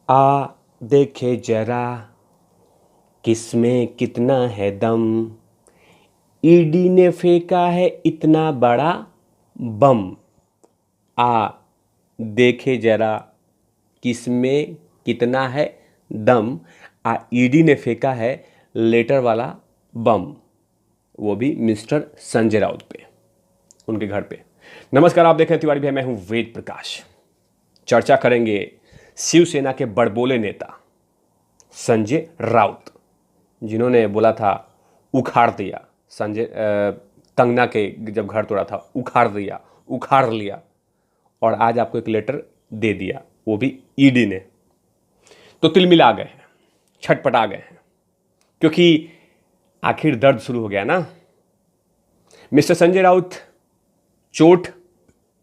आ देखे जरा किसमें कितना है दम। ईडी ने फेंका है इतना बड़ा बम। आ देखे जरा किसमें कितना है दम। ईडी ने फेंका है लेटर वाला बम, वो भी मिस्टर संजय राउत पे, उनके घर पे। नमस्कार, आप देख रहे हैं तिवारी भाई, मैं हूं वेद प्रकाश। चर्चा करेंगे शिवसेना के बड़बोले नेता संजय राउत, जिन्होंने बोला था उखाड़ दिया, संजय कंगना के जब घर तोड़ा था उखाड़ दिया, उखाड़ लिया, और आज आपको एक लेटर दे दिया, वो भी ईडी ने। तो तिलमिला गए हैं, छटपटा गए हैं, क्योंकि आखिर दर्द शुरू हो गया ना। मिस्टर संजय राउत, चोट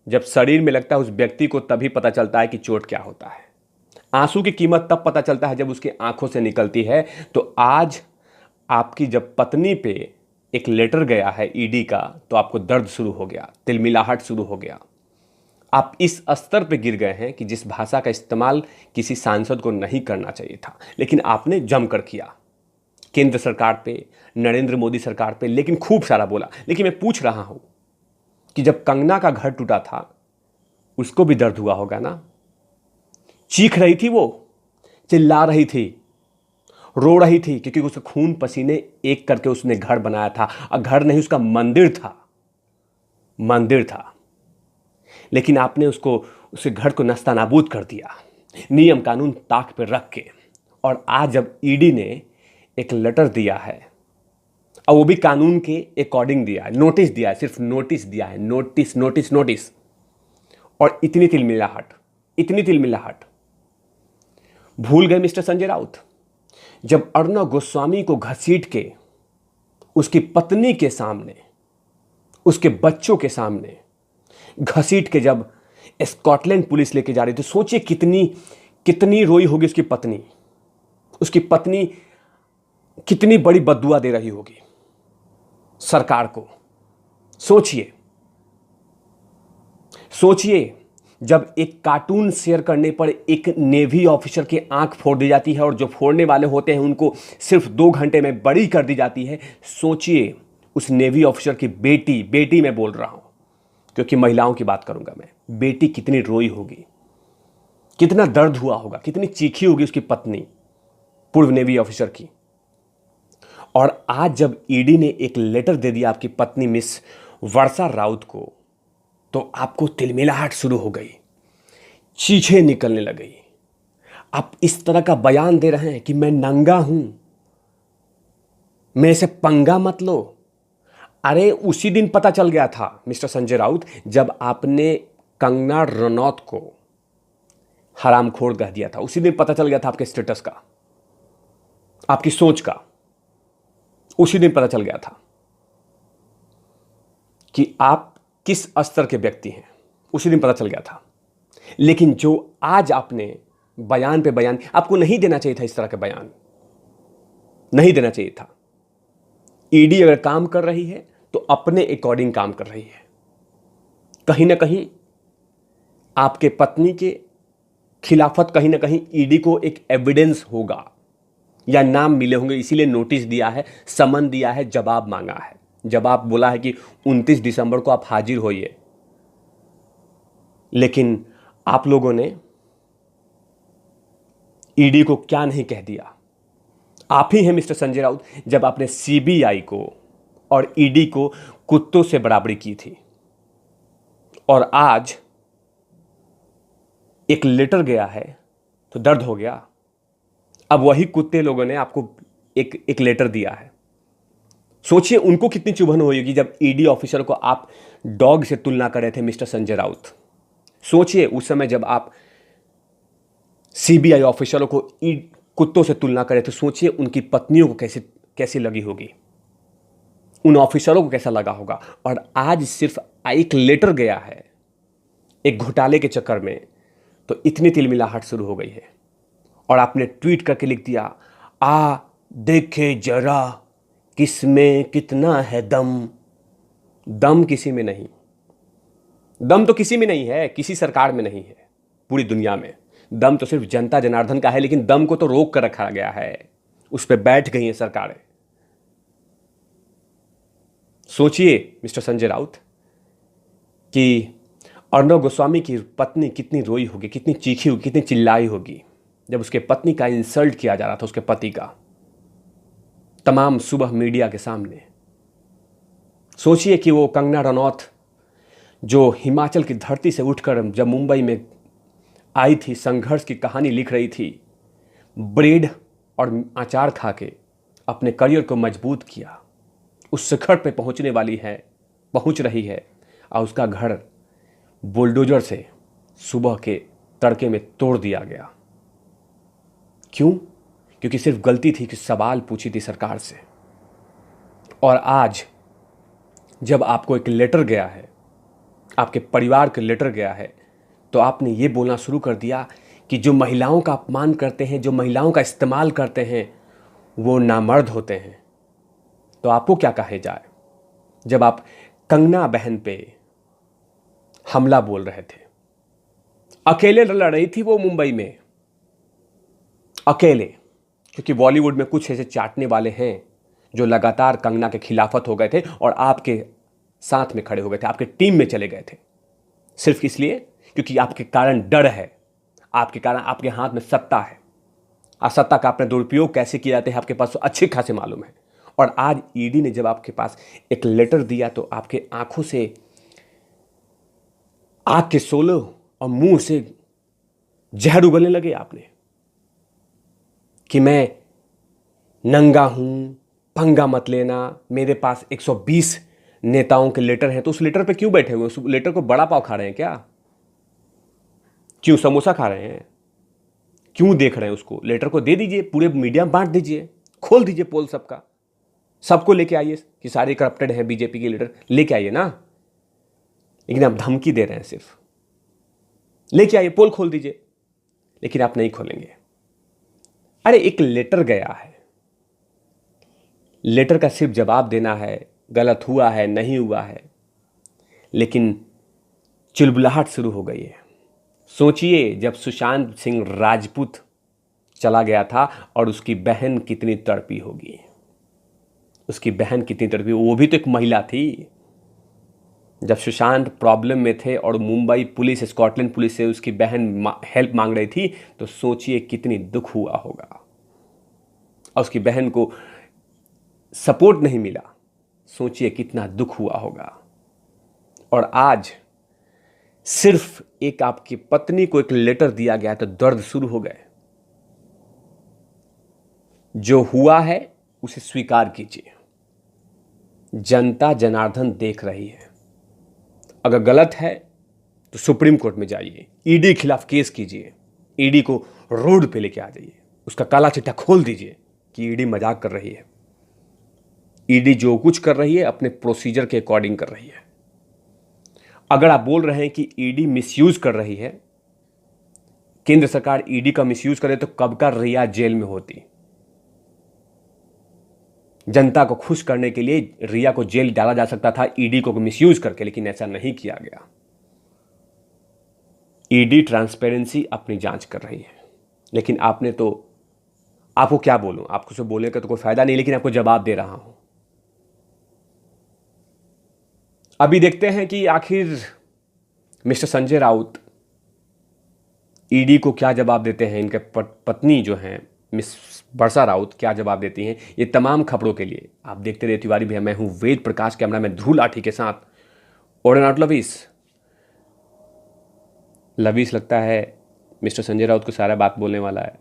जब शरीर में लगता है उस व्यक्ति को तभी पता चलता है कि चोट क्या होता है। आंसू की कीमत तब पता चलता है जब उसकी आंखों से निकलती है। तो आज आपकी जब पत्नी पे एक लेटर गया है ईडी का, तो आपको दर्द शुरू हो गया, तिलमिलाहट शुरू हो गया। आप इस स्तर पे गिर गए हैं कि जिस भाषा का इस्तेमाल किसी सांसद को नहीं करना चाहिए था, लेकिन आपने जमकर किया। केंद्र सरकार पे, नरेंद्र मोदी सरकार पे, लेकिन खूब सारा बोला। लेकिन मैं पूछ रहा हूं कि जब कंगना का घर टूटा था, उसको भी दर्द हुआ होगा ना। चीख रही थी, वो चिल्ला रही थी, रो रही थी, क्योंकि उसके खून पसीने एक करके उसने घर बनाया था। और घर नहीं, उसका मंदिर था, मंदिर था। लेकिन आपने उसे घर को नस्ता नाबूद कर दिया, नियम कानून ताक पे रख के। और आज जब ईडी ने एक लेटर दिया है, और वो भी कानून के अकॉर्डिंग दिया है, नोटिस दिया है, सिर्फ नोटिस दिया है, नोटिस नोटिस नोटिस, और इतनी तिलमिलाहट, इतनी तिलमिलाहट। भूल गए मिस्टर संजय राउत, जब अर्णव गोस्वामी को घसीट के उसकी पत्नी के सामने, उसके बच्चों के सामने घसीट के जब स्कॉटलैंड पुलिस लेके जा रही थी, सोचिए कितनी कितनी रोई होगी उसकी पत्नी। उसकी पत्नी कितनी बड़ी बद्दुआ दे रही होगी सरकार को। सोचिए, सोचिए, जब एक कार्टून शेयर करने पर एक नेवी ऑफिसर की आंख फोड़ दी जाती है, और जो फोड़ने वाले होते हैं उनको सिर्फ 2 घंटे में बरी कर दी जाती है। सोचिए उस नेवी ऑफिसर की बेटी, बेटी मैं बोल रहा हूं क्योंकि महिलाओं की बात करूंगा मैं, बेटी कितनी रोई होगी, कितना दर्द हुआ होगा, कितनी चीखी होगी उसकी पत्नी, पूर्व नेवी ऑफिसर की। और आज जब ईडी ने एक लेटर दे दिया आपकी पत्नी मिस वर्षा राउत को, तो आपको तिलमिलाहट शुरू हो गई, चीखें निकलने लगी। आप इस तरह का बयान दे रहे हैं कि मैं नंगा हूं, मेरे से पंगा मत लो। अरे उसी दिन पता चल गया था मिस्टर संजय राउत, जब आपने कंगना रनौत को हरामखोर कह दिया था, उसी दिन पता चल गया था आपके स्टेटस का, आपकी सोच का। उसी दिन पता चल गया था कि आप किस स्तर के व्यक्ति हैं, उसी दिन पता चल गया था। लेकिन जो आज आपने बयान पे बयान, आपको नहीं देना चाहिए था, इस तरह का बयान नहीं देना चाहिए था। ईडी अगर काम कर रही है तो अपने अकॉर्डिंग काम कर रही है। कहीं ना कहीं आपके पत्नी के खिलाफत, कहीं ना कहीं ईडी को एक एविडेंस होगा या नाम मिले होंगे, इसीलिए नोटिस दिया है, समन दिया है, जवाब मांगा है। जवाब बोला है कि 29 दिसंबर को आप हाजिर होइए। लेकिन आप लोगों ने ईडी को क्या नहीं कह दिया। आप ही हैं मिस्टर संजय राउत, जब आपने सीबीआई को और ईडी को कुत्तों से बराबरी की थी, और आज एक लेटर गया है तो दर्द हो गया। अब वही कुत्ते लोगों ने आपको एक लेटर दिया है। सोचिए उनको कितनी चुभन होगी जब ईडी ऑफिसर को आप डॉग से तुलना कर रहे थे मिस्टर संजय राउत। सोचिए उस समय जब आप सीबीआई ऑफिसरों को कुत्तों से तुलना कर रहे थे, सोचिए उनकी पत्नियों को कैसी लगी होगी, उन ऑफिसरों को कैसा लगा होगा। और आज सिर्फ एक लेटर गया है एक घोटाले के चक्कर में, तो इतनी तिलमिलाहट शुरू हो गई है। और आपने ट्वीट करके लिख दिया, आ देखे जरा किसमें कितना है दम। दम किसी में नहीं, दम तो किसी में नहीं है, किसी सरकार में नहीं है पूरी दुनिया में। दम तो सिर्फ जनता जनार्दन का है, लेकिन दम को तो रोक कर रखा गया है, उस पर बैठ गई हैं सरकारें। सोचिए मिस्टर संजय राउत कि अर्णव गोस्वामी की पत्नी कितनी रोई होगी, कितनी चीखी होगी, कितनी चिल्लाई होगी जब उसके पत्नी का इंसल्ट किया जा रहा था, उसके पति का, तमाम सुबह मीडिया के सामने। सोचिए कि वो कंगना रनौत जो हिमाचल की धरती से उठकर जब मुंबई में आई थी, संघर्ष की कहानी लिख रही थी, ब्रेड और अचार खा के अपने करियर को मजबूत किया, उस शिखर पे पहुंच रही है, और उसका घर बुलडोजर से सुबह के तड़के में तोड़ दिया गया। क्यों? क्योंकि सिर्फ गलती थी कि सवाल पूछी थी सरकार से। और आज जब आपको एक लेटर गया है, आपके परिवार के लेटर गया है, तो आपने ये बोलना शुरू कर दिया कि जो महिलाओं का अपमान करते हैं, जो महिलाओं का इस्तेमाल करते हैं, वो नामर्द होते हैं। तो आपको क्या कहे जाए जब आप कंगना बहन पे हमला बोल रहे थे? अकेले लड़ रही थी वो मुंबई में, अकेले, क्योंकि बॉलीवुड में कुछ ऐसे चाटने वाले हैं जो लगातार कंगना के खिलाफत हो गए थे और आपके साथ में खड़े हो गए थे, आपके टीम में चले गए थे, सिर्फ इसलिए क्योंकि आपके कारण डर है, आपके कारण आपके हाथ में सत्ता है, और सत्ता का अपने दुरुपयोग कैसे किया जाते हैं आपके पास अच्छे खासे मालूम है। और आज ईडी ने जब आपके पास एक लेटर दिया तो आपके आंखों से आग के शोले और मुंह से जहर उगलने लगे आपने कि मैं नंगा हूं, पंगा मत लेना, मेरे पास 120 नेताओं के लेटर हैं। तो उस लेटर पे क्यों बैठे हुए? उस लेटर को बड़ा पाव खा रहे हैं क्या? क्यों समोसा खा रहे हैं? क्यों देख रहे हैं उसको? लेटर को दे दीजिए, पूरे मीडिया में बांट दीजिए, खोल दीजिए पोल सबका, सबको लेके आइए कि सारे करप्टेड हैं बीजेपी के लीडर, लेके आइए ना। लेकिन आप धमकी दे रहे हैं, सिर्फ लेके आइए, पोल खोल दीजिए, लेकिन आप नहीं खोलेंगे। अरे एक लेटर गया है, लेटर का सिर्फ जवाब देना है, गलत हुआ है नहीं हुआ है, लेकिन चिलबुलाहट शुरू हो गई है। सोचिए जब सुशांत सिंह राजपूत चला गया था और उसकी बहन कितनी तड़पी होगी, उसकी बहन कितनी तड़पी, वो भी तो एक महिला थी। जब सुशांत प्रॉब्लम में थे और मुंबई पुलिस, स्कॉटलैंड पुलिस से उसकी बहन हेल्प मांग रही थी, तो सोचिए कितनी दुख हुआ होगा, और उसकी बहन को सपोर्ट नहीं मिला, सोचिए कितना दुख हुआ होगा। और आज सिर्फ एक आपकी पत्नी को एक लेटर दिया गया तो दर्द शुरू हो गए। जो हुआ है उसे स्वीकार कीजिए, जनता जनार्दन देख रही है। अगर गलत है तो सुप्रीम कोर्ट में जाइए, ईडी के खिलाफ केस कीजिए, ईडी को रोड पे लेके आ जाइए, उसका काला चिट्ठा खोल दीजिए कि ईडी मजाक कर रही है। ईडी जो कुछ कर रही है अपने प्रोसीजर के अकॉर्डिंग कर रही है। अगर आप बोल रहे हैं कि ईडी मिसयूज कर रही है, केंद्र सरकार ईडी का मिसयूज करे, तो कब का रिया जेल में होती। जनता को खुश करने के लिए रिया को जेल डाला जा सकता था ईडी को मिसयूज करके, लेकिन ऐसा नहीं किया गया। ईडी ट्रांसपेरेंसी अपनी जांच कर रही है, लेकिन आपने तो, आपको क्या बोलूं, आपको से बोलने का तो कोई फायदा नहीं, लेकिन आपको जवाब दे रहा हूं। अभी देखते हैं कि आखिर मिस्टर संजय राउत ईडी को क्या जवाब देते हैं, इनके पत्नी जो हैं मिस वर्षा राउत क्या जवाब देती हैं। ये तमाम खबरों के लिए आप देखते रहिए तिवारी भैया। मैं हूं वेद प्रकाश, कैमरा में ध्रुव लाठी के साथ। और नॉट लवीस लगता है मिस्टर संजय राउत को सारा बात बोलने वाला है।